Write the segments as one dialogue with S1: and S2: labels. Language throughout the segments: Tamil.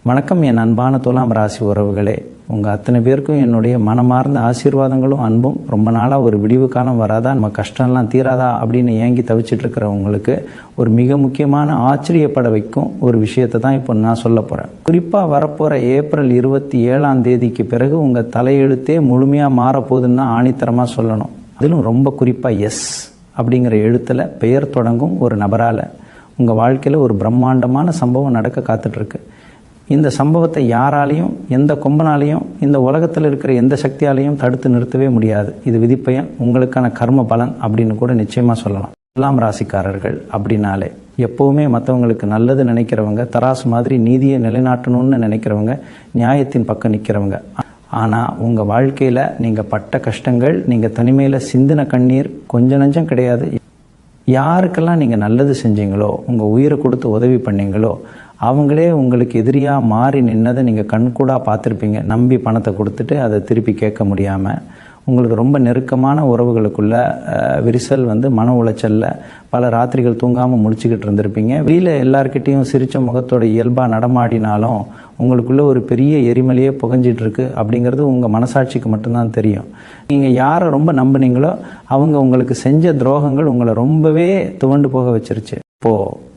S1: வணக்கம் என் அன்பான துலாம் ராசி உறவுகளே. உங்கள் அத்தனை பேருக்கும் என்னுடைய மனமார்ந்த ஆசீர்வாதங்களும் அன்பும். ரொம்ப நாளாக ஒரு விடிவு காலம் வராதா, நம்ம கஷ்டம்லாம் தீராதா அப்படின்னு ஏங்கி தவிச்சிட்டு இருக்கிறவங்களுக்கு ஒரு மிக முக்கியமான ஆச்சரியப்பட வைக்கும் ஒரு விஷயத்தை தான் இப்போ நான் சொல்ல போகிறேன். குறிப்பாக வரப்போகிற ஏப்ரல் 27 பிறகு உங்கள் தலையெழுத்தே முழுமையாக மாறப்போகுதுன்னு தான் ஆணித்தரமாக சொல்லணும். அதிலும் ரொம்ப குறிப்பாக எஸ் அப்படிங்கிற எழுத்தில் பெயர் தொடங்கும் ஒரு நபரால் உங்கள் வாழ்க்கையில் ஒரு பிரம்மாண்டமான சம்பவம் நடக்க காத்துட்ருக்கு. இந்த சம்பவத்தை யாராலையும் எந்த கொம்பனாலையும் இந்த உலகத்தில் இருக்கிற எந்த சக்தியாலையும் தடுத்து நிறுத்தவே முடியாது. இது விதிப்பயன், உங்களுக்கான கர்ம பலன் அப்படின்னு கூட நிச்சயமாக சொல்லலாம். துலாம் ராசிக்காரர்கள் அப்படின்னாலே எப்போவுமே மற்றவங்களுக்கு நல்லது நினைக்கிறவங்க, தராசு மாதிரி நீதியை நிலைநாட்டணும்னு நினைக்கிறவங்க, நியாயத்தின் பக்கம் நிற்கிறவங்க. ஆனால் உங்கள் வாழ்க்கையில் நீங்கள் பட்ட கஷ்டங்கள், நீங்கள் தனிமையில் சிந்தின கண்ணீர் கொஞ்சம் நஞ்சம் கிடையாது. யாருக்கெல்லாம் நீங்கள் நல்லது செஞ்சீங்களோ, உங்கள் உயிரை கொடுத்து உதவி பண்ணீங்களோ, அவங்களே உங்களுக்கு எதிரியாக மாறி நின்னதை நீங்கள் கண்கூடாக பார்த்துருப்பீங்க. நம்பி பணத்தை கொடுத்துட்டு அதை திருப்பி கேட்க முடியாமல் உங்களுக்கு ரொம்ப நெருக்கமான உறவுகளுக்குள்ள விரிசல் மன உளைச்சலில் பல ராத்திரிகள் தூங்காமல் முடிச்சுக்கிட்டு இருந்திருப்பீங்க. வெளியில் எல்லார்கிட்டையும் சிரித்த முகத்தோட இயல்பாக நடமாடினாலும் உங்களுக்குள்ள ஒரு பெரிய எரிமலையே புகஞ்சிட்டு இருக்கு அப்படிங்கிறது உங்கள் மனசாட்சிக்கு மட்டும்தான் தெரியும். நீங்கள் யாரை ரொம்ப நம்பினீங்களோ அவங்க உங்களுக்கு செஞ்ச துரோகங்கள் உங்களை ரொம்பவே துவண்டு போக வச்சிருச்சு. இப்போது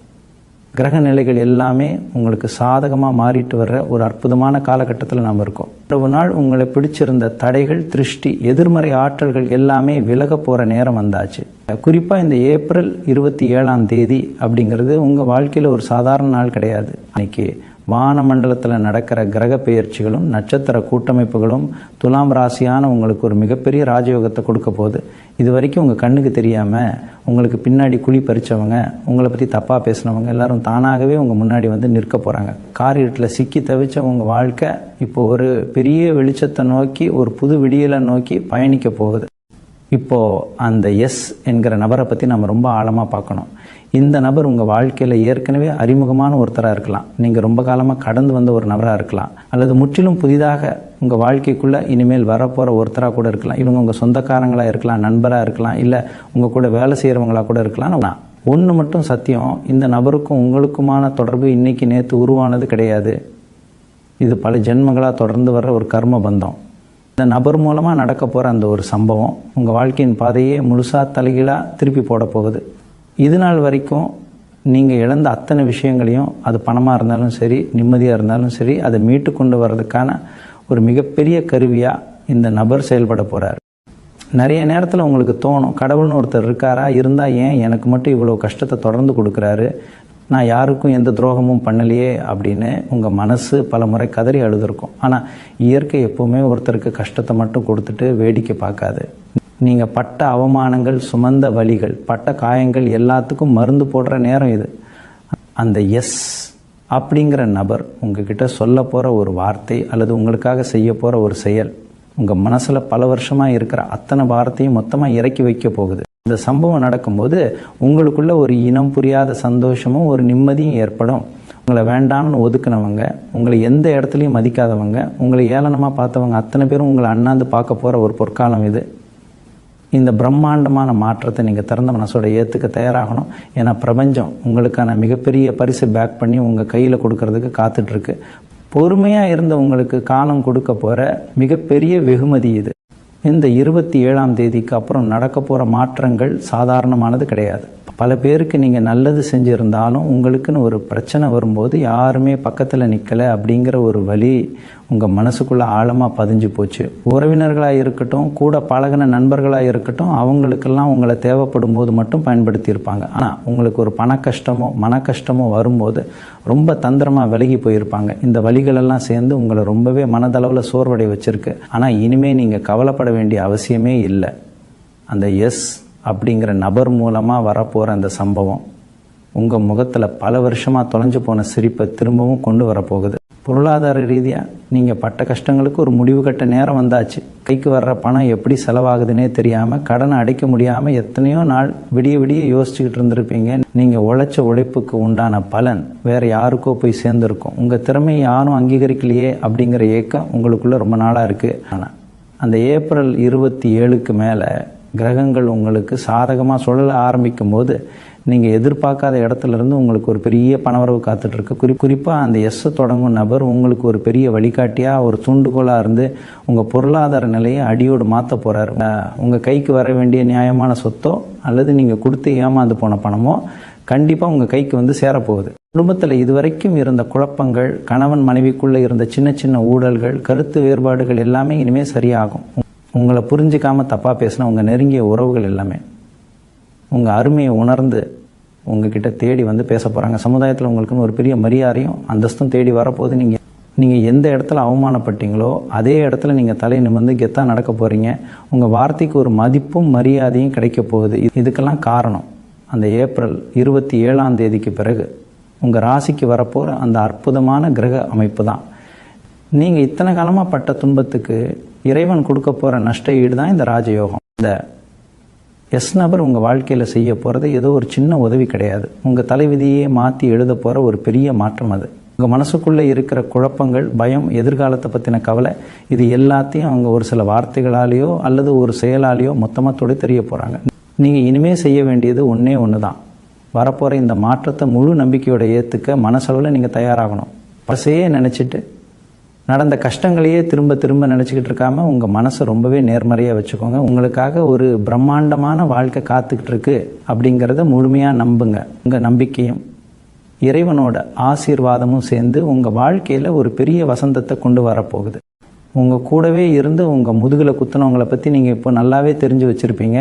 S1: கிரக நிலைகள் எல்லாமே உங்களுக்கு சாதகமாக மாறிட்டு வர்ற ஒரு அற்புதமான காலகட்டத்தில் நாம் இருக்கோம். ஒரு நாள் உங்களை பிடிச்சிருந்த தடைகள், திருஷ்டி, எதிர்மறை ஆற்றல்கள் எல்லாமே விலக போகிற நேரம் வந்தாச்சு. குறிப்பாக இந்த ஏப்ரல் 27 அப்படிங்கிறது உங்கள் வாழ்க்கையில் ஒரு சாதாரண நாள் கிடையாது. இன்னைக்கு வானமண்டலத்தில் நடக்கிற கிரக பெயர்ச்சிகளும் நட்சத்திர கூட்டமைப்புகளும் துலாம் ராசியான உங்களுக்கு ஒரு மிகப்பெரிய ராஜயோகத்தை கொடுக்க போகுது. இது வரைக்கும் உங்கள் கண்ணுக்கு தெரியாமல் உங்களுக்கு பின்னாடி குழி பறித்தவங்க, உங்களை பற்றி தப்பாக பேசினவங்க எல்லாரும் தானாகவே உங்கள் முன்னாடி நிற்க போகிறாங்க. காரியத்தில் சிக்கி தவிச்ச உங்கள் வாழ்க்கை இப்போ ஒரு பெரிய வெளிச்சத்தை நோக்கி, ஒரு புது விடியலை நோக்கி பயணிக்க போகுது. இப்போது அந்த எஸ் என்கிற நபரை பற்றி நம்ம ரொம்ப ஆழமாக பார்க்கணும். இந்த நபர் உங்கள் வாழ்க்கையில் ஏற்கனவே அறிமுகமான ஒருத்தராக இருக்கலாம், நீங்கள் ரொம்ப காலமாக கடந்து வந்த ஒரு நபராக இருக்கலாம், அல்லது முற்றிலும் புதிதாக உங்கள் வாழ்க்கைக்குள்ளே இனிமேல் வரப்போகிற ஒருத்தராக கூட இருக்கலாம். இவங்க உங்கள் சொந்தக்காரங்களாக இருக்கலாம், நண்பராக இருக்கலாம், இல்லை உங்கள் கூட வேலை செய்கிறவங்களாக கூட இருக்கலாம். ஒன்று மட்டும் சத்தியம், இந்த நபருக்கும் உங்களுக்குமான தொடர்பு இன்னைக்கு நேற்று உருவானது கிடையாது. இது பல ஜென்மங்களாக தொடர்ந்து வர்ற ஒரு கர்ம பந்தம். இந்த நபர் மூலமாக நடக்க போகிற அந்த ஒரு சம்பவம் உங்கள் வாழ்க்கையின் பாதையே முழுசாக தலைகீழாக திருப்பி போட போகுது. இது நாள் வரைக்கும் நீங்கள் இழந்த அத்தனை விஷயங்களையும், அது பணமாக இருந்தாலும் சரி, நிம்மதியாக இருந்தாலும் சரி, அதை மீட்டு கொண்டு வர்றதுக்கான ஒரு மிகப்பெரிய கருவியாக இந்த நபர் செயல்பட போகிறார். நிறைய நேரத்தில் உங்களுக்கு தோணும், கடவுள்னு ஒருத்தர் இருக்காரா, இருந்தால் ஏன் எனக்கு மட்டும் இவ்வளோ கஷ்டத்தை தொடர்ந்து கொடுக்குறாரு, நான் யாருக்கும் எந்த துரோகமும் பண்ணலையே அப்படின்னு உங்கள் மனசு பல முறை கதறி அழுதுருக்கும். ஆனால் இயற்கை எப்போவுமே ஒருத்தருக்கு கஷ்டத்தை மட்டும் கொடுத்துட்டு வேடிக்கை பார்க்காது. நீங்கள் பட்ட அவமானங்கள், சுமந்த வலிகள், பட்ட காயங்கள் எல்லாத்துக்கும் மருந்து போடுற நேரம் இது. அந்த எஸ் அப்படிங்கிற நபர் உங்ககிட்ட சொல்ல போகிற ஒரு வார்த்தை அல்லது உங்களுக்காக செய்ய போகிற ஒரு செயல் உங்கள் மனசில் பல வருஷமாக இருக்கிற அத்தனை வார்த்தையும் மொத்தமாக இறக்கி வைக்க போகுது. இந்த சம்பவம் நடக்கும்போது உங்களுக்குள்ள ஒரு இனம் புரியாத சந்தோஷமும் ஒரு நிம்மதியும் ஏற்படும். உங்களை வேண்டாம்னு ஒதுக்குனவங்க, உங்களை எந்த இடத்துலையும் மதிக்காதவங்க, உங்களை ஏளனமாக பார்த்தவங்க அத்தனை பேரும் உங்களை அண்ணாந்து பார்க்க போகிற ஒரு பொற்காலம் இது. இந்த பிரம்மாண்டமான மாற்றத்தை நீங்கள் திறந்த மனசோட ஏற்றுக்க தயாராகணும். ஏன்னா பிரபஞ்சம் உங்களுக்கான மிகப்பெரிய பரிசு பேக் பண்ணி உங்கள் கையில் கொடுக்கறதுக்கு காத்துட்ருக்கு. பொறுமையாக இருந்த உங்களுக்கு காலம் கொடுக்க போகிற மிகப்பெரிய வெகுமதி இது. இந்த 27 அப்புறம் நடக்க போகிற மாற்றங்கள் சாதாரணமானது கிடையாது. பல பேருக்கு நீங்கள் நல்லது செஞ்சுருந்தாலும் உங்களுக்குன்னு ஒரு பிரச்சனை வரும்போது யாருமே பக்கத்தில் நிற்கலை அப்படிங்கிற ஒரு வலி உங்கள் மனசுக்குள்ளே ஆழமாக பதிஞ்சு போச்சு. உறவினர்களாக இருக்கட்டும், கூட பழகின நண்பர்களாக இருக்கட்டும், அவங்களுக்கெல்லாம் உங்களை தேவைப்படும் போது மட்டும் பயன்படுத்தியிருப்பாங்க. ஆனால் உங்களுக்கு ஒரு பண கஷ்டமோ மன கஷ்டமோ வரும்போது ரொம்ப தந்திரமாக விலகி போயிருப்பாங்க. இந்த வலிகளெல்லாம் சேர்ந்து உங்களை ரொம்பவே மனதளவில் சோர்வடை வச்சுருக்கு. ஆனால் இனிமேல் நீங்கள் கவலைப்பட வேண்டிய அவசியமே இல்லை. அந்த எஸ் அப்படிங்கிற நபர் மூலமாக வரப்போகிற அந்த சம்பவம் உங்கள் முகத்தில் பல வருஷமாக தொலைஞ்சு போன சிரிப்பை திரும்பவும் கொண்டு வரப்போகுது. பொருளாதார ரீதியாக நீங்கள் பட்ட கஷ்டங்களுக்கு ஒரு முடிவு கட்ட நேரம் வந்தாச்சு. கைக்கு வர்ற பணம் எப்படி செலவாகுதுன்னே தெரியாமல், கடனை அடைக்க முடியாமல் எத்தனையோ நாள் விடிய விடிய யோசிச்சுக்கிட்டு இருந்திருப்பீங்க. நீங்கள் உழைச்ச உழைப்புக்கு உண்டான பலன் வேறு யாருக்கோ போய் சேர்ந்துருக்கும். உங்கள் திறமையை யாரும் அங்கீகரிக்கலையே அப்படிங்கிற ஏக்கம் உங்களுக்குள்ளே ரொம்ப நாளாக இருக்குது. ஆனால் அந்த ஏப்ரல் 27 மேலே கிரகங்கள் உங்களுக்கு சாதகமாக சுழல ஆரம்பிக்கும் போது நீங்கள் எதிர்பார்க்காத இடத்துல இருந்து உங்களுக்கு ஒரு பெரிய பணவரவு காத்துட்ருக்கு. குறிப்பாக அந்த எஸ்ஸை தொடங்கும் நபர் உங்களுக்கு ஒரு பெரிய வழிகாட்டியாக, ஒரு தூண்டுகோலாக இருந்து உங்கள் பொருளாதார நிலையை அடியோடு மாற்ற போகிறாரு. உங்கள் கைக்கு வர வேண்டிய நியாயமான சொத்தோ அல்லது நீங்கள் கொடுத்து ஏமாந்து போன பணமோ கண்டிப்பாக உங்கள் கைக்கு வந்து சேரப்போகுது. குடும்பத்தில் இதுவரைக்கும் இருந்த குழப்பங்கள், கணவன் மனைவிக்குள்ளே இருந்த சின்ன சின்ன ஊழல்கள், கருத்து வேறுபாடுகள் எல்லாமே இனிமேல் சரியாகும். உங்களை புரிஞ்சிக்காமல் தப்பாக பேசின உங்கள் நெருங்கிய உறவுகள் எல்லாமே உங்கள் அருமையை உணர்ந்து உங்ககிட்ட தேடி வந்து பேச போகிறாங்க. சமுதாயத்தில் உங்களுக்குன்னு ஒரு பெரிய மரியாதையும் அந்தஸ்தும் தேடி வரப்போது. நீங்கள் எந்த இடத்துல அவமானப்பட்டீங்களோ அதே இடத்துல நீங்கள் தலை நிமிர்ந்து கெத்தாக நடக்க போகிறீங்க. உங்கள் வார்த்தைக்கு ஒரு மதிப்பும் மரியாதையும் கிடைக்க போகுது. இதுக்கெல்லாம் காரணம் அந்த ஏப்ரல் 27 பிறகு உங்கள் ராசிக்கு வரப்போகிற அந்த அற்புதமான கிரக அமைப்பு தான். நீங்கள் இத்தனை காலமாக பட்ட துன்பத்துக்கு இறைவன் கொடுக்க போகிற நஷ்ட ஈடு தான் இந்த ராஜயோகம். இந்த எஸ் நபர் உங்கள் வாழ்க்கையில் செய்ய போகிறது ஏதோ ஒரு சின்ன உதவி கிடையாது. உங்கள் தலைவிதியே மாற்றி எழுத போகிற ஒரு பெரிய மாற்றம் அது. உங்கள் மனசுக்குள்ளே இருக்கிற குழப்பங்கள், பயம், எதிர்காலத்தை பற்றின கவலை, இது எல்லாத்தையும் அவங்க ஒரு சில வார்த்தைகளாலேயோ அல்லது ஒரு செயலாலேயோ மொத்தமாக தெரிய போகிறாங்க. நீங்கள் இனிமேல் செய்ய வேண்டியது ஒன்று தான். வரப்போகிற இந்த மாற்றத்தை முழு நம்பிக்கையோட ஏற்றுக்க மனசளவில் நீங்கள் தயாராகணும். பசையே நினச்சிட்டு நடந்த கஷ்டங்களையே திரும்ப திரும்ப நினச்சிக்கிட்டு இருக்காம உங்கள் மனசை ரொம்பவே நேர்மறையாக வச்சுக்கோங்க. உங்களுக்காக ஒரு பிரம்மாண்டமான வாழ்க்கை காத்துக்கிட்டு இருக்கு அப்படிங்கிறத முழுமையாக நம்புங்க. உங்கள் நம்பிக்கையும் இறைவனோட ஆசீர்வாதமும் சேர்ந்து உங்கள் வாழ்க்கையில் ஒரு பெரிய வசந்தத்தை கொண்டு வரப்போகுது. உங்கள் கூடவே இருந்து உங்கள் முதுகில் குத்துனவங்களை பற்றி நீங்கள் இப்போ நல்லாவே தெரிஞ்சு வச்சுருப்பீங்க.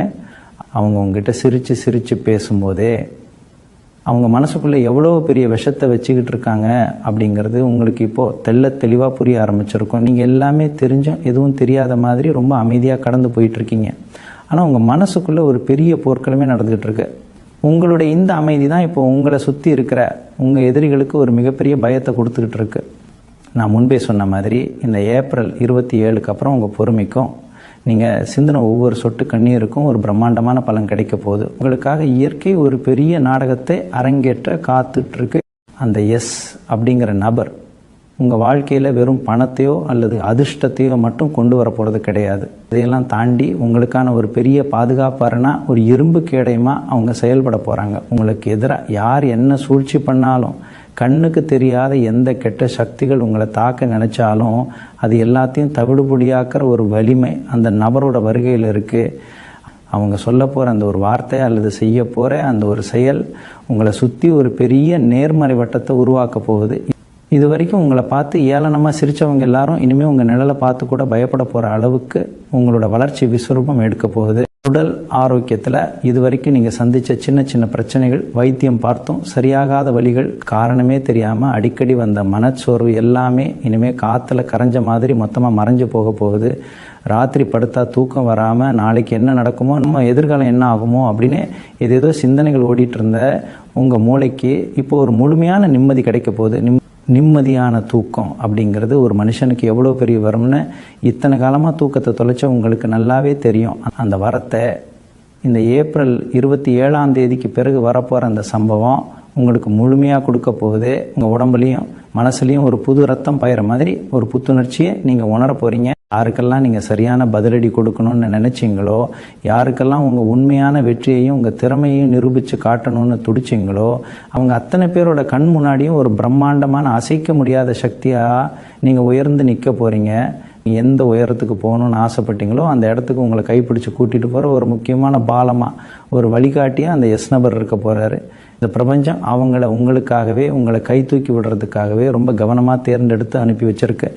S1: அவங்க உங்ககிட்ட சிரித்து சிரித்து பேசும்போதே அவங்க மனசுக்குள்ளே எவ்வளோ பெரிய விஷத்தை வச்சுக்கிட்டு இருக்காங்க அப்படிங்கிறது உங்களுக்கு இப்போது தெளிவாக புரிய ஆரம்பிச்சிருக்கும். நீங்கள் எல்லாமே தெரிஞ்சும் எதுவும் தெரியாத மாதிரி ரொம்ப அமைதியாக கடந்து போயிட்டுருக்கீங்க. ஆனால் உங்கள் மனசுக்குள்ளே ஒரு பெரிய போர்க்களமே நடந்துகிட்டு இருக்கு. உங்களுடைய இந்த அமைதி தான் இப்போ உங்களை சுற்றி இருக்கிற உங்கள் எதிரிகளுக்கு ஒரு மிகப்பெரிய பயத்தை கொடுத்துக்கிட்டு இருக்கு. நான் முன்பே சொன்ன மாதிரி இந்த ஏப்ரல் 27 அப்புறம் உங்கள் பொறுமைக்கும் நீங்கள் சிந்தின ஒவ்வொரு சொட்டு கண்ணீருக்கும் ஒரு பிரம்மாண்டமான பலன் கிடைக்க போகுது. உங்களுக்காக இயற்கை ஒரு பெரிய நாடகத்தை அரங்கேற்ற காத்துட்ருக்கு. அந்த எஸ் அப்படிங்கிற நபர் உங்கள் வாழ்க்கையில் வெறும் பணத்தையோ அல்லது அதிர்ஷ்டத்தையோ மட்டும் கொண்டு வர போகிறது கிடையாது. இதையெல்லாம் தாண்டி உங்களுக்கான ஒரு பெரிய பாதுகாப்பாரனா, ஒரு இரும்பு கேடயமாக அவங்க செயல்பட போகிறாங்க. உங்களுக்கு எதிராக யார் என்ன சூழ்ச்சி பண்ணாலும், கண்ணுக்கு தெரியாத எந்த கெட்ட சக்திகள் உங்களை தாக்க நினச்சாலும் அது எல்லாத்தையும் தவிடுபொடியாக்கிற ஒரு வலிமை அந்த நபரோட வருகையில் இருக்குது. அவங்க சொல்ல போகிற அந்த ஒரு வார்த்தை அல்லது செய்ய போகிற அந்த ஒரு செயல் உங்களை சுற்றி ஒரு பெரிய நேர்மறை வட்டத்தை உருவாக்க போகுது. இது வரைக்கும் உங்களை பார்த்து ஏளனமாக சிரித்தவங்க எல்லாரும் இனிமேல் உங்கள் நிழலை பார்த்து கூட பயப்பட போகிற அளவுக்கு உங்களோட வளர்ச்சி விஸ்வரூபம் எடுக்க போகுது. உடல் ஆரோக்கியத்தில் இது வரைக்கும் நீங்கள் சந்தித்த சின்ன சின்ன பிரச்சனைகள், வைத்தியம் பார்த்தும் சரியாகாத வலிகள், காரணமே தெரியாமல் அடிக்கடி வந்த மனச்சோர்வு எல்லாமே இனிமேல் காற்றுல கரைஞ்ச மாதிரி மொத்தமாக மறைஞ்சு போக போகுது. ராத்திரி படுத்தா தூக்கம் வராமல் நாளைக்கு என்ன நடக்குமோ, நம்ம எதிர்காலம் என்ன ஆகுமோ அப்படின்னு ஏதேதோ சிந்தனைகள் ஓடிட்டு இருந்த உங்கள் மூளைக்கு இப்போ ஒரு முழுமையான நிம்மதி கிடைக்க போகுது. நிம்மதியான தூக்கம் அப்படிங்கிறது ஒரு மனுஷனுக்கு எவ்வளோ பெரிய வரும்னு இத்தனை காலமாக தூக்கத்தை தொலைச்ச உங்களுக்கு நல்லாவே தெரியும். அந்த வரத்தை இந்த ஏப்ரல் 27 பிறகு வரப்போகிற அந்த சம்பவம் உங்களுக்கு முழுமையாக கொடுக்க போகுது. உங்கள் உடம்புலையும் மனசுலையும் ஒரு புது ரத்தம் பாயிற மாதிரி ஒரு புத்துணர்ச்சியை நீங்கள் உணர போகிறீங்க. யாருக்கெல்லாம் நீங்கள் சரியான பதிலடி கொடுக்கணும்னு நினச்சிங்களோ, யாருக்கெல்லாம் உங்கள் உண்மையான வெற்றியையும் உங்கள் திறமையையும் நிரூபித்து காட்டணும்னு துடிச்சிங்களோ, அவங்க அத்தனை பேரோட கண் முன்னாடியும் ஒரு பிரம்மாண்டமான அசைக்க முடியாத சக்தியாக நீங்கள் உயர்ந்து நிற்க போகிறீங்க. எந்த உயரத்துக்கு போகணுன்னு ஆசைப்பட்டீங்களோ அந்த இடத்துக்கு உங்களை கைப்பிடிச்சு கூட்டிகிட்டு போகிற ஒரு முக்கியமான பாலமாக, ஒரு வழிகாட்டியாக அந்த எஸ் நபர் இருக்க போகிறாரு. இந்த பிரபஞ்சம் உங்களுக்காகவே உங்களை கை தூக்கி விடுறதுக்காகவே ரொம்ப கவனமாக தேர்ந்தெடுத்து அனுப்பி வச்சிருக்கு.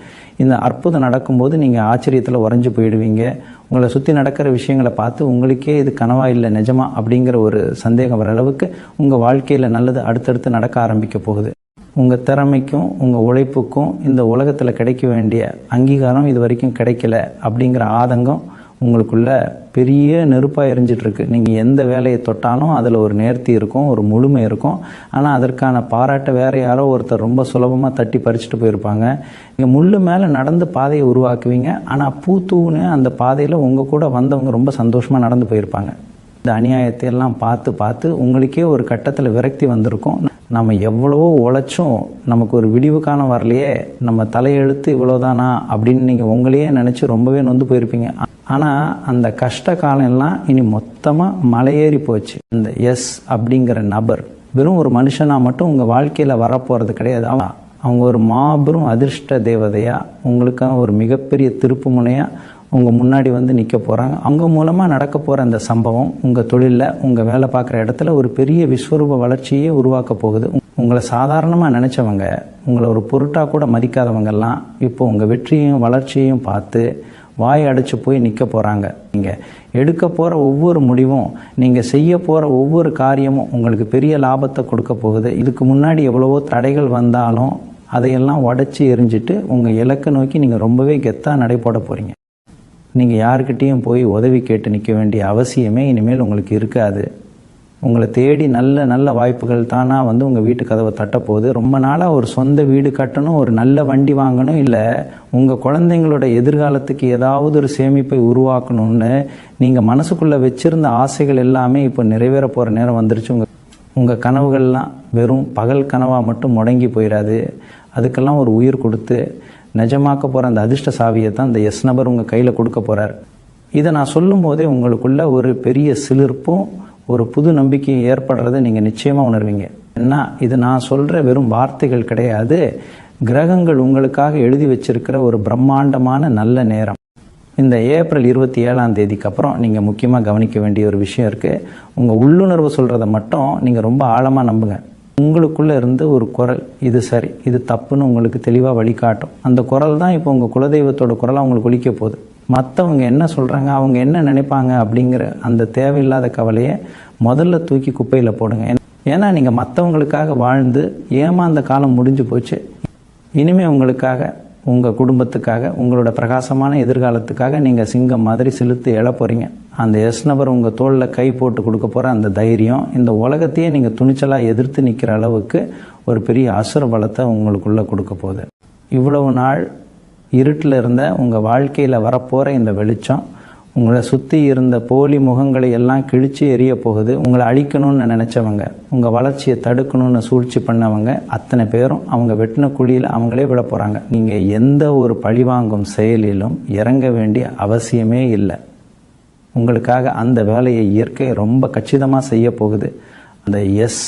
S1: இந்த அற்புதம் நடக்கும்போது நீங்கள் ஆச்சரியத்தில் உறைஞ்சு போயிடுவீங்க. உங்களை சுற்றி நடக்கிற விஷயங்களை பார்த்து உங்களுக்கே இது கனவா இல்லை நிஜமா அப்படிங்கிற ஒரு சந்தேகம் வர அளவுக்கு உங்கள் வாழ்க்கையில் நல்லது அடுத்தடுத்து நடக்க ஆரம்பிக்க போகுது. உங்கள் திறமைக்கும் உங்கள் உழைப்புக்கும் இந்த உலகத்தில் கிடைக்க வேண்டிய அங்கீகாரம் இது வரைக்கும் கிடைக்கல அப்படிங்கிற ஆதங்கம் உங்களுக்குள்ள பெரிய நெருப்பாக எரிஞ்சிட்ருக்கு. நீங்கள் எந்த வேலையை தொட்டாலும் அதில் ஒரு நேர்த்தி இருக்கும், ஒரு முழுமை இருக்கும். ஆனால் அதற்கான பாராட்டை வேறு யாரோ ஒருத்தர் ரொம்ப சுலபமாக தட்டி பறிச்சுட்டு போயிருப்பாங்க. நீங்கள் முள்ளு மேலே நடந்து பாதையை உருவாக்குவீங்க. ஆனால் பூத்தூன்னு அந்த பாதையில் உங்கள் கூட வந்தவங்க ரொம்ப சந்தோஷமாக நடந்து போயிருப்பாங்க. இந்த அநியாயத்தை எல்லாம் பார்த்து பார்த்து உங்களுக்கே ஒரு கட்டத்தில் விரக்தி வந்திருக்கும். நம்ம எவ்வளவோ உழைச்சும் நமக்கு ஒரு விடிவு காலம் வரலையே, நம்ம தலையெழுத்து இவ்வளோதானா அப்படின்னு நீங்கள் உங்களையே நினச்சி ரொம்பவே நொந்து போயிருப்பீங்க. ஆனால் அந்த கஷ்ட காலம் எல்லாம் இனி மொத்தமாக மலையேறி போச்சு. இந்த எஸ் அப்படிங்கிற நபர் வெறும் ஒரு மனுஷனாக மட்டும் உங்கள் வாழ்க்கையில் வரப்போகிறது கிடையாது. அவங்க ஒரு மாபெரும் அதிர்ஷ்ட தேவதையாக, உங்களுக்காக ஒரு மிகப்பெரிய திருப்பு முனையாக உங்கள் முன்னாடி வந்து நிற்க போகிறாங்க. அவங்க மூலமாக நடக்க போகிற அந்த சம்பவம் உங்கள் தொழிலில், உங்கள் வேலை பார்க்குற இடத்துல ஒரு பெரிய விஸ்வரூப வளர்ச்சியே உருவாக்க போகுது. உங்களை சாதாரணமாக நினச்சவங்க, உங்களை ஒரு பொருட்டாக கூட மதிக்காதவங்கெல்லாம் இப்போ உங்கள் வெற்றியையும் வளர்ச்சியையும் பார்த்து வாய் அடைச்சு போய் நிற்க போகிறாங்க. நீங்கள் எடுக்க போகிற ஒவ்வொரு முடிவும், நீங்கள் செய்ய போகிற ஒவ்வொரு காரியமும் உங்களுக்கு பெரிய லாபத்தை கொடுக்க போகுது. இதுக்கு முன்னாடி எவ்வளவோ தடைகள் வந்தாலும் அதையெல்லாம் உடச்சி எரிஞ்சிட்டு உங்கள் இலக்கை நோக்கி நீங்கள் ரொம்பவே கெத்தாக நடைபோட போகிறீங்க. நீங்கள் யாருக்கிட்டேயும் போய் உதவி கேட்டு நிற்க வேண்டிய அவசியமே இனிமேல் உங்களுக்கு இருக்காது. உங்களை தேடி நல்ல நல்ல வாய்ப்புகள் தானாக வந்து உங்கள் வீட்டு கதவை தட்டப்போகுது. ரொம்ப நாளாக ஒரு சொந்த வீடு கட்டணும், ஒரு நல்ல வண்டி வாங்கணும், இல்லை உங்கள் குழந்தைங்களோட எதிர்காலத்துக்கு ஏதாவது ஒரு சேமிப்பை உருவாக்கணும்னு நீங்கள் மனசுக்குள்ளே வச்சுருந்த ஆசைகள் எல்லாமே இப்போ நிறைவேற போகிற நேரம் வந்துருச்சு. உங்கள் கனவுகள்லாம் வெறும் பகல் கனவாக மட்டும் முடங்கி போயிடாது. அதுக்கெல்லாம் ஒரு உயிர் கொடுத்து நிஜமாக்க போகிற அந்த அதிர்ஷ்ட சாவியை தான் இந்த எஸ் நபர் உங்கள் கையில் கொடுக்க போகிறார். இதை நான் சொல்லும் போதே உங்களுக்குள்ள ஒரு பெரிய சிலிர்ப்பும் ஒரு புது நம்பிக்கையை ஏற்படுறதை நீங்கள் நிச்சயமாக உணர்வீங்க. ஏன்னா இது நான் சொல்கிற வெறும் வார்த்தைகள் கிடையாது, கிரகங்கள் உங்களுக்காக எழுதி வச்சிருக்கிற ஒரு பிரம்மாண்டமான நல்ல நேரம். இந்த ஏப்ரல் 27 அப்புறம் நீங்கள் முக்கியமாக கவனிக்க வேண்டிய ஒரு விஷயம் இருக்குது. உங்கள் உள்ளுணர்வு சொல்கிறத மட்டும் நீங்கள் ரொம்ப ஆழமாக நம்புங்க. உங்களுக்குள்ளே இருந்து ஒரு குரல், இது சரி இது தப்புன்னு உங்களுக்கு தெளிவாக வழிகாட்டும். அந்த குரல் தான் இப்போ உங்கள் குலதெய்வத்தோட குரலாக உங்களுக்கு ஒலிக்க போகுது. மற்றவங்க என்ன சொல்கிறாங்க, அவங்க என்ன நினைப்பாங்க அப்படிங்கிற அந்த தேவையில்லாத கவலையை முதல்ல தூக்கி குப்பையில் போடுங்க. ஏன்னா நீங்கள் மற்றவங்களுக்காக வாழ்ந்து ஏமாந்த காலம் முடிஞ்சு போச்சு. இனிமேல் உங்களுக்காக, உங்கள் குடும்பத்துக்காக, உங்களோட பிரகாசமான எதிர்காலத்துக்காக நீங்கள் சிங்கம் மாதிரி செலுத்து எழ போகிறீங்க. அந்த எஸ் நபர் உங்கள் தோளில் கை போட்டு கொடுக்க போகிற அந்த தைரியம் இந்த உலகத்தையே நீங்கள் துணிச்சலாக எதிர்த்து நிற்கிற அளவுக்கு ஒரு பெரிய அசுர பலத்தை உங்களுக்குள்ளே கொடுக்க போகுது. இவ்வளவு நாள் இருட்டில் இருந்த உங்கள் வாழ்க்கையில் வரப்போகிற இந்த வெளிச்சம் உங்களை சுற்றி இருந்த போலி முகங்களை எல்லாம் கிழிச்சு எரிய போகுது. உங்களை அழிக்கணும்னு நினச்சவங்க, உங்கள் வளர்ச்சியை தடுக்கணும்னு சூழ்ச்சி பண்ணவங்க அத்தனை பேரும் அவங்க வெட்டின குழியில் அவங்களே விட போகிறாங்க. நீங்கள் எந்த ஒரு பழிவாங்கும் செயலிலும் இறங்க வேண்டிய அவசியமே இல்லை. உங்களுக்காக அந்த வேலையை இயற்கை ரொம்ப கச்சிதமாக செய்ய போகுது. அந்த எஸ்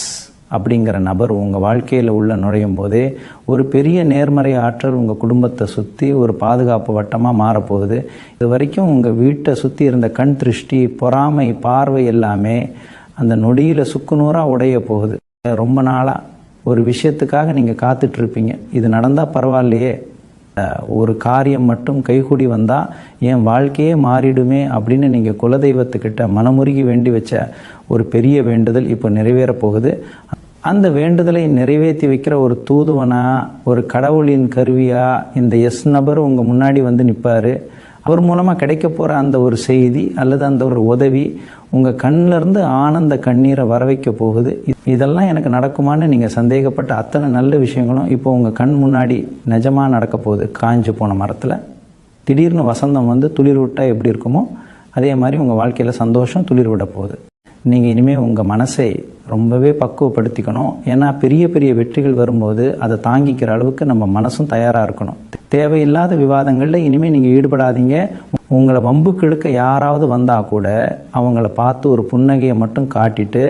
S1: அப்படிங்கிற நபர் உங்கள் வாழ்க்கையில் உள்ள நுழையும் போதே ஒரு பெரிய நேர்மறை ஆற்றல் உங்கள் குடும்பத்தை சுற்றி ஒரு பாதுகாப்பு வட்டமாக மாறப்போகுது. இது வரைக்கும் உங்கள் வீட்டை சுற்றி இருந்த கண் திருஷ்டி, பொறாமை, பார்வை எல்லாமே அந்த நொடியில் சுக்குநூறாக உடைய போகுது. ரொம்ப நாளாக ஒரு விஷயத்துக்காக நீங்கள் காத்துட்ருப்பீங்க. இது நடந்தால் பரவாயில்லையே, ஒரு காரியம் மட்டும் கைகூடி வந்தால் என் வாழ்க்கையே மாறிடுமே அப்படின்னு நீங்கள் குலதெய்வத்துக்கிட்ட மனமுருகி வேண்டி வச்ச ஒரு பெரிய வேண்டுதல் இப்போ நிறைவேற போகுது. அந்த வேண்டுதலை நிறைவேற்றி வைக்கிற ஒரு தூதுவனா, ஒரு கடவுளின் கருவியா இந்த எஸ் நபர் உங்கள் முன்னாடி வந்து நிற்பார். அவர் மூலமாக கிடைக்க போகிற அந்த ஒரு செய்தி அல்லது அந்த ஒரு உதவி உங்கள் கண்ணிலேருந்து ஆனந்த கண்ணீரை வர வைக்க போகுது. இதெல்லாம் எனக்கு நடக்குமான்னு நீங்கள் சந்தேகப்பட்ட அத்தனை நல்ல விஷயங்களும் இப்போ உங்கள் கண் முன்னாடி நிஜமாக நடக்க போகுது. காய்ஞ்சு போன மரத்தில் திடீர்னு வசந்தம் வந்து துளிர் விட்டால் எப்படி இருக்குமோ அதே மாதிரி உங்கள் வாழ்க்கையில் சந்தோஷம் துளிர் விட போகுது. நீங்கள் இனிமேல் உங்கள் மனசை ரொம்பவே பக்குவப்படுத்திக்கணும். ஏன்னா பெரிய பெரிய வெற்றிகள் வரும்போது அதை தாங்கிக்கிற அளவுக்கு நம்ம மனசும் தயாராக இருக்கணும். தேவையில்லாத விவாதங்களில் இனிமேல் நீங்கள் ஈடுபடாதீங்க. உங்களை வம்புக்கு இழுக்க யாராவது வந்தால் கூட அவங்கள பார்த்து ஒரு புன்னகையை மட்டும் காட்டிட்டு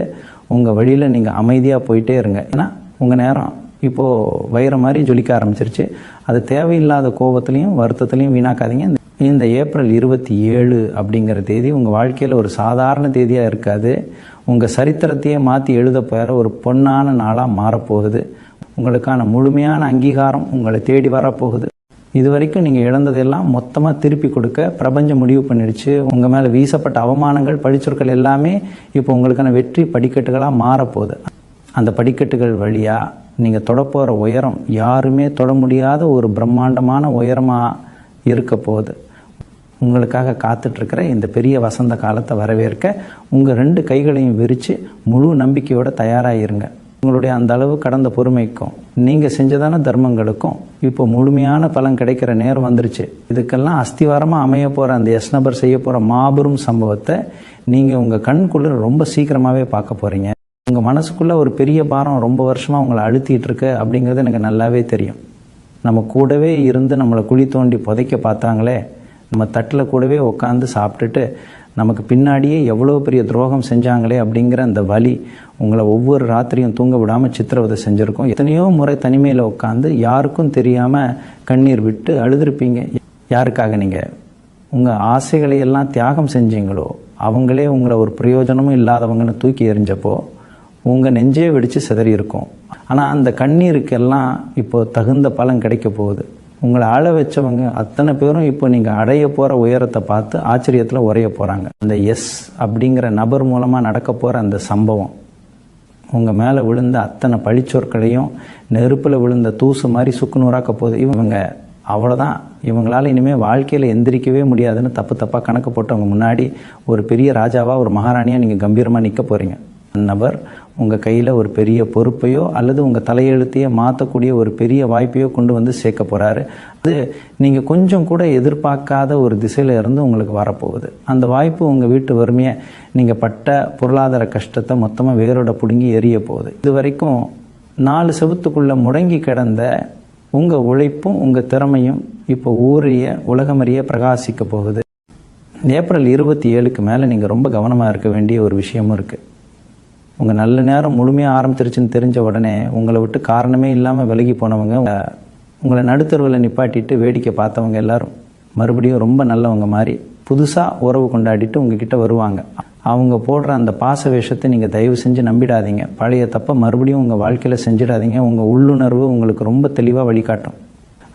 S1: உங்கள் வழியில் நீங்கள் அமைதியாக போயிட்டே இருங்க. ஏன்னா உங்கள் நேரம் இப்போது வயிறு மாதிரி ஜொலிக்க ஆரம்பிச்சிருச்சு. அது தேவையில்லாத கோபத்துலேயும் வருத்தத்துலேயும் வீணாக்காதீங்க. இந்த ஏப்ரல் 27 அப்படிங்கிற தேதி உங்கள் வாழ்க்கையில் ஒரு சாதாரண தேதியாக இருக்காது. உங்கள் சரித்திரத்தையே மாற்றி எழுத போகிற ஒரு பொன்னான நாளாக மாறப்போகுது. உங்களுக்கான முழுமையான அங்கீகாரம் உங்களை தேடி வரப்போகுது. இது வரைக்கும் நீங்கள் இழந்ததெல்லாம் மொத்தமாக திருப்பி கொடுக்க பிரபஞ்சம் முடிவு பண்ணிடுச்சு. உங்கள் மேலே வீசப்பட்ட அவமானங்கள், பழிச்சொற்கள் எல்லாமே இப்போ உங்களுக்கான வெற்றி படிக்கட்டுகளாக மாறப்போகுது. அந்த படிக்கட்டுகள் வழியாக நீங்கள் தொடப்போகிற உயரம் யாருமே தொட முடியாத ஒரு பிரம்மாண்டமான உயரமாக இருக்க போகுது. உங்களுக்காக காத்துட்ருக்கிற இந்த பெரிய வசந்த காலத்தை வரவேற்க உங்கள் 2 கைகளையும் விரித்து முழு நம்பிக்கையோடு தயாராக இருங்க. உங்களுடைய அந்த அளவு கடந்த பொறுமைக்கும் நீங்கள் செஞ்சதான தர்மங்களுக்கும் இப்போ முழுமையான பலன் கிடைக்கிற நேரம் வந்துருச்சு. இதுக்கெல்லாம் அஸ்திவாரமாக அமைய போகிற அந்த எஸ் நபர் செய்ய போகிற மாபெரும் சம்பவத்தை நீங்கள் உங்கள் கண்குள்ள ரொம்ப சீக்கிரமாகவே பார்க்க போகிறீங்க. உங்கள் மனசுக்குள்ளே ஒரு பெரிய பாரம் ரொம்ப வருஷமாக உங்களை அழுத்திட்டு இருக்கு அப்படிங்கிறது எனக்கு நல்லாவே தெரியும். நம்ம கூடவே இருந்து நம்மளை குழி தோண்டி புதைக்க பார்த்தாங்களே, நம்ம தட்டில் கூடவே உட்காந்து சாப்பிட்டுட்டு நமக்கு பின்னாடியே எவ்வளோ பெரிய துரோகம் செஞ்சாங்களே அப்படிங்கிற அந்த வலி உங்களை ஒவ்வொரு ராத்திரியும் தூங்க விடாமல் சித்திரவதை செஞ்சுருக்கோம். எத்தனையோ முறை தனிமையில் உட்காந்து யாருக்கும் தெரியாமல் கண்ணீர் விட்டு அழுதுருப்பீங்க. யாருக்காக நீங்கள் உங்கள் ஆசைகளை எல்லாம் தியாகம் செஞ்சீங்களோ அவங்களே உங்களை ஒரு பிரயோஜனமும் இல்லாதவங்கன்னு தூக்கி எறிஞ்சப்போ உங்கள் நெஞ்சே வெடித்து சிதறி இருக்கும். ஆனால் அந்த கண்ணீருக்கெல்லாம் இப்போ தகுந்த பலன் கிடைக்க போகுது. உங்களை அழ வச்சவங்க அத்தனை பேரும் இப்போ நீங்கள் அடைய போகிற உயரத்தை பார்த்து ஆச்சரியத்தில் உரைய போகிறாங்க. அந்த எஸ் அப்படிங்கிற நபர் மூலமாக நடக்க போகிற அந்த சம்பவம் உங்கள் மேலே விழுந்த அத்தனை பழிச்சொற்களையும் நெருப்பில் விழுந்த தூசு மாதிரி சுக்குநூறாக்க போகுது. இவங்க அவ்வளோதான், இவங்களால் இனிமேல் வாழ்க்கையில் எந்திரிக்கவே முடியாதுன்னு தப்பாக கணக்கு போட்டவங்க முன்னாடி ஒரு பெரிய ராஜாவாக ஒரு மகாராணியாக நீங்கள் கம்பீரமாக நிற்க போகிறீங்க. அந்த நபர் உங்கள் கையில் ஒரு பெரிய பொறுப்பையோ அல்லது உங்கள் தலையெழுத்தையோ மாற்றக்கூடிய ஒரு பெரிய வாய்ப்பையோ கொண்டு வந்து சேர்க்க போகிறாரு. அது நீங்கள் கொஞ்சம் கூட எதிர்பார்க்காத ஒரு திசையில் இருந்து உங்களுக்கு வரப்போகுது. அந்த வாய்ப்பு உங்கள் வீட்டு வறுமையை நீங்கள் பட்ட பொருளாதார கஷ்டத்தை மொத்தமாக வேரோட பிடுங்கி எரிய போகுது. இது வரைக்கும் 4 செவத்துக்குள்ளே முடங்கி கிடந்த உங்கள் உழைப்பும் உங்கள் திறமையும் இப்போ ஊரிய உலகமறிய பிரகாசிக்க போகுது. ஏப்ரல் 27க்கு மேலே நீங்கள் ரொம்ப கவனமாக இருக்க வேண்டிய ஒரு விஷயமும் இருக்குது. உங்கள் நல்ல நேரம் முழுமையாக ஆரம்பிச்சிருச்சுன்னு தெரிஞ்ச உடனே உங்களை விட்டு காரணமே இல்லாமல் விலகி போனவங்க, உங்களை நடுத்தருவில் நிப்பாட்டிட்டு வேடிக்கை பார்த்தவங்க எல்லாரும் மறுபடியும் ரொம்ப நல்லவங்க மாதிரி புதுசாக உறவு கொண்டாடிட்டு உங்ககிட்ட வருவாங்க. அவங்க போடுற அந்த பாச வேஷத்தை நீங்கள் தயவு செஞ்சு நம்பிடாதீங்க. பழைய தப்பை மறுபடியும் உங்கள் வாழ்க்கையில் செஞ்சிடாதீங்க. உங்கள் உள்ளுணர்வு உங்களுக்கு ரொம்ப தெளிவாக வழிகாட்டும்.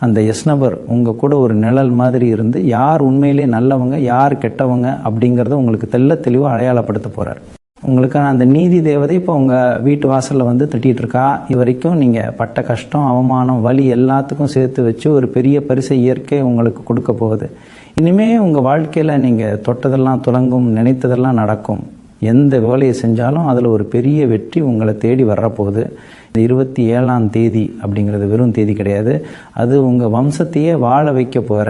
S1: அந்த எஸ் நபர் உங்கள் கூட ஒரு நிழல் மாதிரி இருந்து யார் உண்மையிலே நல்லவங்க யார் கெட்டவங்க அப்படிங்கிறத உங்களுக்கு தெளிவாக அடையாளப்படுத்த போகிறார். உங்களுக்கான அந்த நீதி தேவதை இப்போ உங்கள் வீட்டு வாசலில் வந்து தட்டிகிட்டு இருக்கா. இது வரைக்கும் நீங்கள் பட்ட கஷ்டம் அவமானம் வலி எல்லாத்துக்கும் சேர்த்து வச்சு ஒரு பெரிய பரிசை இயற்கை உங்களுக்கு கொடுக்க போகுது. இனிமேல் உங்கள் வாழ்க்கையில் நீங்கள் தொட்டதெல்லாம் துலங்கும், நினைத்ததெல்லாம் நடக்கும். எந்த வேலையை செஞ்சாலும் அதில் ஒரு பெரிய வெற்றி உங்களை தேடி வரப்போகுது. இந்த 27ஆம் தேதி அப்படிங்கிறது வெறும் தேதி கிடையாது. அது உங்கள் வம்சத்தையே வாழ வைக்க போகிற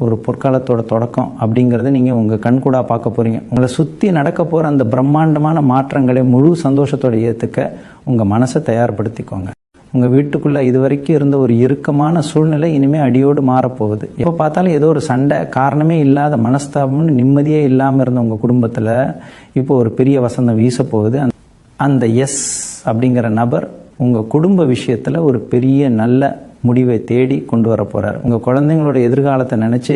S1: ஒரு பொற்காலத்தோட தொடக்கம் அப்படிங்கிறத நீங்கள் உங்கள் கண்கூடாக பார்க்க போகிறீங்க. உங்களை சுற்றி நடக்க போகிற அந்த பிரம்மாண்டமான மாற்றங்களை முழு சந்தோஷத்தோடு ஏற்றுக்க உங்கள் மனசை தயார்படுத்திக்கோங்க. உங்கள் வீட்டுக்குள்ளே இது வரைக்கும் இருந்த ஒரு இறுக்கமான சூழ்நிலை இனிமேல் அடியோடு மாறப்போகுது. எப்போ பார்த்தாலும் ஏதோ ஒரு சண்டை, காரணமே இல்லாத மனஸ்தாபம்னு நிம்மதியே இல்லாமல் இருந்த உங்கள் குடும்பத்தில் இப்போ ஒரு பெரிய வசந்தம் வீசப்போகுது. அந்த எஸ் அப்படிங்கிற நபர் உங்கள் குடும்ப விஷயத்தில் ஒரு பெரிய நல்ல முடிவை தேடி கொண்டு வர போகிறார். உங்கள் குழந்தைங்களோட எதிர்காலத்தை நினச்சி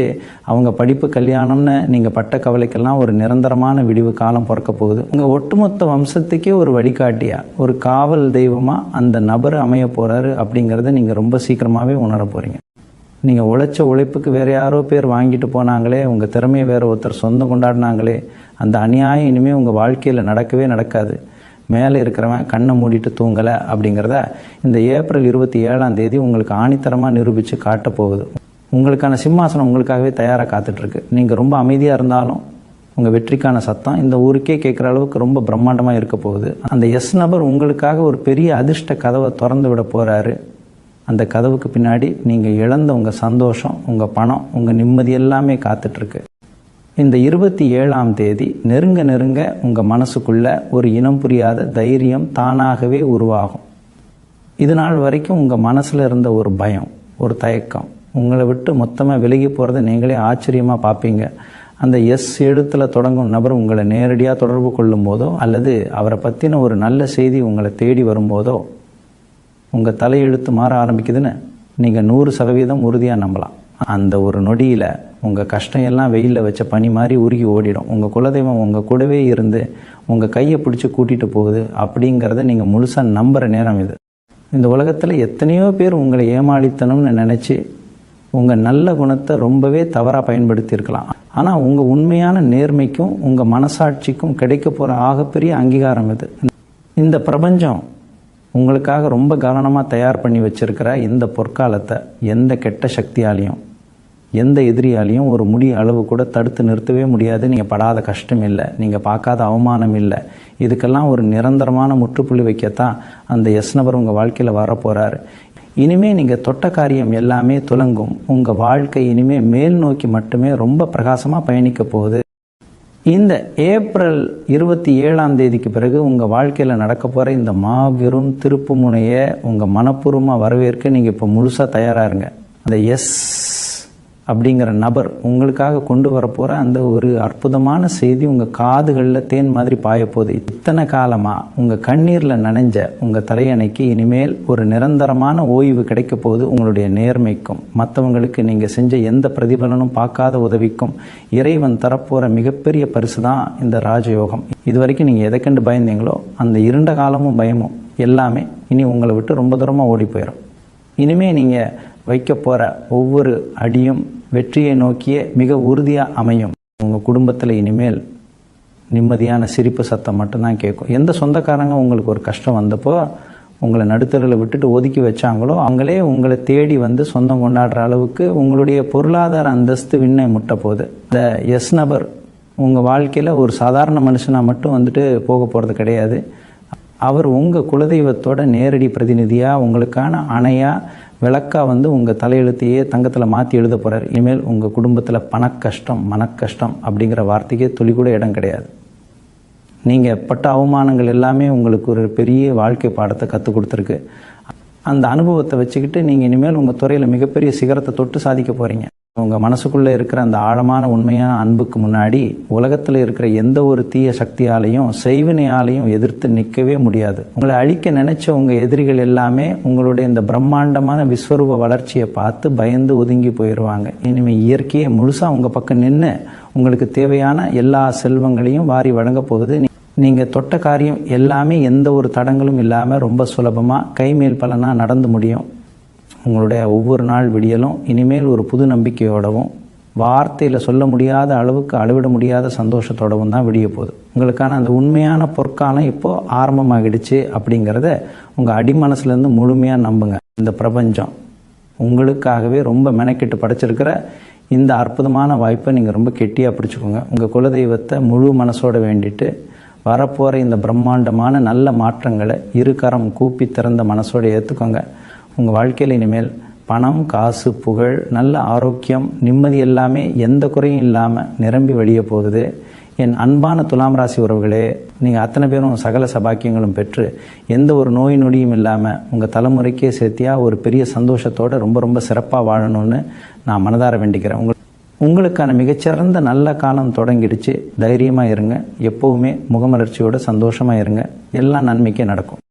S1: அவங்க படிப்பு கல்யாணம்னு நீங்கள் பட்ட கவலைக்கெல்லாம் ஒரு நிரந்தரமான விடிவு காலம் பிறக்க போகுது. உங்கள் ஒட்டுமொத்த வம்சத்துக்கே ஒரு வழிகாட்டியாக ஒரு காவல் தெய்வமாக அந்த நபர் அமைய போகிறாரு அப்படிங்கிறத நீங்கள் ரொம்ப சீக்கிரமாகவே உணர போகிறீங்க. நீங்கள் உழைச்ச உழைப்புக்கு வேறு யாரோ பேர் வாங்கிட்டு போனாங்களே, உங்கள் திறமையை வேறு ஒருத்தர் சொந்தம் கொண்டாடினாங்களே, அந்த அநியாயம் இனிமேல் உங்கள் வாழ்க்கையில் நடக்கவே நடக்காது. மேலே இருக்கிறவன் கண்ணை மூடிட்டு தூங்கலை அப்படிங்கிறத இந்த ஏப்ரல் 27ஆம் தேதி உங்களுக்கு ஆணித்தரமாக நிரூபித்து காட்டப்போகுது. உங்களுக்கான சிம்மாசனம் உங்களுக்காகவே தயாராக காத்துட்ருக்கு. நீங்கள் ரொம்ப அமைதியாக இருந்தாலும் உங்கள் வெற்றிக்கான சத்தம் இந்த ஊருக்கே கேட்குற அளவுக்கு ரொம்ப பிரம்மாண்டமாக இருக்க போகுது. அந்த எஸ் நபர் உங்களுக்காக ஒரு பெரிய அதிர்ஷ்ட கதவை திறந்து விட போகிறாரு. அந்த கதவுக்கு பின்னாடி நீங்கள் இழந்த உங்கள் சந்தோஷம், உங்கள் பணம், உங்கள் நிம்மதி எல்லாமே காத்துட்ருக்கு. இந்த 27ஆம் தேதி நெருங்க உங்கள் மனசுக்குள்ள ஒரு இனம் புரியாத தைரியம் தானாகவே உருவாகும். இது நாள் வரைக்கும் உங்கள் மனசில் இருந்த ஒரு பயம், ஒரு தயக்கம் உங்களை விட்டு மொத்தமாக விலகி போகிறத நீங்களே ஆச்சரியமாக பார்ப்பீங்க. அந்த எஸ் எழுத்தில் தொடங்கும் நபர் உங்களை நேரடியாக தொடர்பு கொள்ளும் போதோ அல்லது அவரை பற்றின ஒரு நல்ல செய்தி உங்களை தேடி வரும்போதோ உங்கள் தலையெழுத்து மாற ஆரம்பிக்குதுன்னு நீங்கள் 100% உறுதியாக நம்பலாம். அந்த ஒரு நொடியில் உங்கள் கஷ்டம் எல்லாம் வெயிலில் வச்ச பனி மாதிரி உருகி ஓடிடும். உங்கள் குலதெய்வம் உங்கள் கூடவே இருந்து உங்கள் கையை பிடிச்சி கூட்டிகிட்டு போகுது அப்படிங்கிறத நீங்கள் முழுசாக நம்புகிற நேரம் இது. இந்த உலகத்தில் எத்தனையோ பேர் உங்களை ஏமாளித்தனம்னு நினச்சி உங்கள் நல்ல குணத்தை ரொம்பவே தவறாக பயன்படுத்தியிருக்கலாம். ஆனால் உங்கள் உண்மையான நேர்மைக்கும் உங்கள் மனசாட்சிக்கும் கிடைக்க போகிற ஆகப்பெரிய அங்கீகாரம் இது. இந்த பிரபஞ்சம் உங்களுக்காக ரொம்ப கவனமாக தயார் பண்ணி வச்சிருக்கிற இந்த பொற்காலத்தை எந்த கெட்ட சக்தியாலையும் எந்த எதிரியாலையும் ஒரு முடி அளவு கூட தடுத்து நிறுத்தவே முடியாது. நீங்கள் படாத கஷ்டம் இல்லை, நீங்கள் பார்க்காத அவமானம் இல்லை. இதுக்கெல்லாம் ஒரு நிரந்தரமான முற்றுப்புள்ளி வைக்கத்தான் அந்த எஸ் நபர் உங்கள் வாழ்க்கையில் வரப்போகிறாரு. இனிமேல் நீங்கள் தொட்ட காரியம் எல்லாமே துலங்கும். உங்கள் வாழ்க்கை இனிமேல் மேல் நோக்கி மட்டுமே ரொம்ப பிரகாசமாக பயணிக்க போகுது. இந்த ஏப்ரல் 27ஆம் தேதிக்கு பிறகு உங்கள் வாழ்க்கையில் நடக்க போகிற இந்த மாபெரும் திருப்பு முனையை உங்கள் மனப்பூர்வமாக வரவேற்க நீங்கள் இப்போ முழுசாக தயாராக இருங்க. அந்த எஸ் அப்படிங்கிற நபர் உங்களுக்காக கொண்டு வரப்போகிற அந்த ஒரு அற்புதமான செய்தி உங்கள் காதுகளில் தேன் மாதிரி பாயப்போகுது. இத்தனை காலமாக உங்கள் கண்ணீரில் நனைஞ்ச உங்கள் தலையணைக்கு இனிமேல் ஒரு நிரந்தரமான ஓய்வு கிடைக்க போகுது. உங்களுடைய நேர்மைக்கும் மற்றவங்களுக்கு நீங்கள் செஞ்ச எந்த பிரதிபலனும் பார்க்காத உதவிக்கும் இறைவன் தரப்போகிற மிகப்பெரிய பரிசு தான் இந்த ராஜயோகம். இது வரைக்கும் நீங்கள் எதை கண்டு பயந்தீங்களோ அந்த இருண்ட காலமும் பயமும் எல்லாமே இனி உங்களை விட்டு ரொம்ப தூரமாக ஓடி போயிடும். இனிமேல் நீங்கள் வைக்க போகிற ஒவ்வொரு அடியும் வெற்றியை நோக்கிய மிக உறுதியாக அமையும். உங்கள் குடும்பத்தில் இனிமேல் நிம்மதியான சிரிப்பு சத்தம் மட்டும்தான் கேட்கும். எந்த சொந்தக்காரங்க உங்களுக்கு ஒரு கஷ்டம் வந்தப்போ உங்களை நடுத்தரில் விட்டுட்டு ஒதுக்கி வச்சாங்களோ அவங்களே உங்களை தேடி வந்து சொந்தம் கொண்டாடுற அளவுக்கு உங்களுடைய பொருளாதார அந்தஸ்து விண்ணை முட்ட போகுது. இந்த எஸ் நபர் உங்கள் வாழ்க்கையில் ஒரு சாதாரண மனுஷனாக மட்டும் வந்துட்டு போக போகிறது கிடையாது. அவர் உங்கள் குலதெய்வத்தோட நேரடி பிரதிநிதியாக உங்களுக்கான அணையாக விளக்காக வந்து உங்கள் தலையெழுத்தையே தங்கத்தில் மாற்றி எழுத போகிறார். இனிமேல் உங்கள் குடும்பத்தில் பணக்கஷ்டம் மனக்கஷ்டம் அப்படிங்கிற வார்த்தைக்கே துளி கூட இடம் கிடையாது. நீங்கள் பட்ட அவமானங்கள் எல்லாமே உங்களுக்கு ஒரு பெரிய வாழ்க்கை பாடத்தை கற்றுக் கொடுத்துருக்கு. அந்த அனுபவத்தை வச்சுக்கிட்டு நீங்கள் இனிமேல் உங்கள் துறையில் மிகப்பெரிய சிகரத்தை தொட்டு சாதிக்க போகிறீங்க. உங்கள் மனசுக்குள்ளே இருக்கிற அந்த ஆழமான உண்மையான அன்புக்கு முன்னாடி உலகத்தில் இருக்கிற எந்த ஒரு தீய சக்தியாலையும் செய்வினையாலையும் எதிர்த்து நிற்கவே முடியாது. உங்களை அழிக்க நினைச்ச உங்கள் எதிரிகள் எல்லாமே உங்களுடைய இந்த பிரம்மாண்டமான விஸ்வரூப வளர்ச்சியை பார்த்து பயந்து ஒதுங்கி போயிடுவாங்க. இனிமேல் இயற்கையை முழுசாக உங்கள் பக்கம் நின்று உங்களுக்கு தேவையான எல்லா செல்வங்களையும் வாரி வழங்க போகுது. நீங்கள் தொட்ட காரியம் எல்லாமே எந்த ஒரு தடங்களும் இல்லாமல் ரொம்ப சுலபமாக கைமேல் பலனாக நடந்து முடியும். உங்களுடைய ஒவ்வொரு நாள் விடியலும் இனிமேல் ஒரு புது நம்பிக்கையோடவும் வார்த்தையில் சொல்ல முடியாத அளவுக்கு அளவிட முடியாத சந்தோஷத்தோடவும் தான் விடிய போகுது. உங்களுக்கான அந்த உண்மையான பொற்காலம் இப்போது ஆரம்பமாகிடுச்சு அப்படிங்கிறத உங்கள் அடிமனசுலேருந்து முழுமையாக நம்புங்க. இந்த பிரபஞ்சம் உங்களுக்காகவே ரொம்ப மெனக்கெட்டு படைச்சிருக்கிற இந்த அற்புதமான வாய்ப்பை நீங்கள் ரொம்ப கெட்டியாக பிடிச்சிக்கோங்க. உங்கள் குலதெய்வத்தை முழு மனசோட வேண்டிட்டு வரப்போகிற இந்த பிரம்மாண்டமான நல்ல மாற்றங்களை இருகரம் கூப்பி திறந்த மனசோடு ஏற்றுக்கோங்க. உங்கள் வாழ்க்கையில் இனிமேல் பணம், காசு, புகழ், நல்ல ஆரோக்கியம், நிம்மதி எல்லாமே எந்த குறையும் இல்லாமல் நிரம்பி வழிய போகுது. என் அன்பான துலாம் ராசி உறவுகளே, நீங்கள் அத்தனை பேரும் சகல சபாக்கியங்களும் பெற்று எந்த ஒரு நோய் நொடியும் இல்லாமல் உங்கள் தலைமுறைக்கே சேர்த்தியாக ஒரு பெரிய சந்தோஷத்தோடு ரொம்ப ரொம்ப சிறப்பாக வாழணும்னு நான் மனதார வேண்டிக்கிறேன். உங்களுக்கான மிகச்சிறந்த நல்ல காலம் தொடங்கிடுச்சு. தைரியமாக இருங்க. எப்போவுமே முகமலர்ச்சியோட சந்தோஷமாக இருங்க. எல்லாம் நன்மைக்கே நடக்கும்.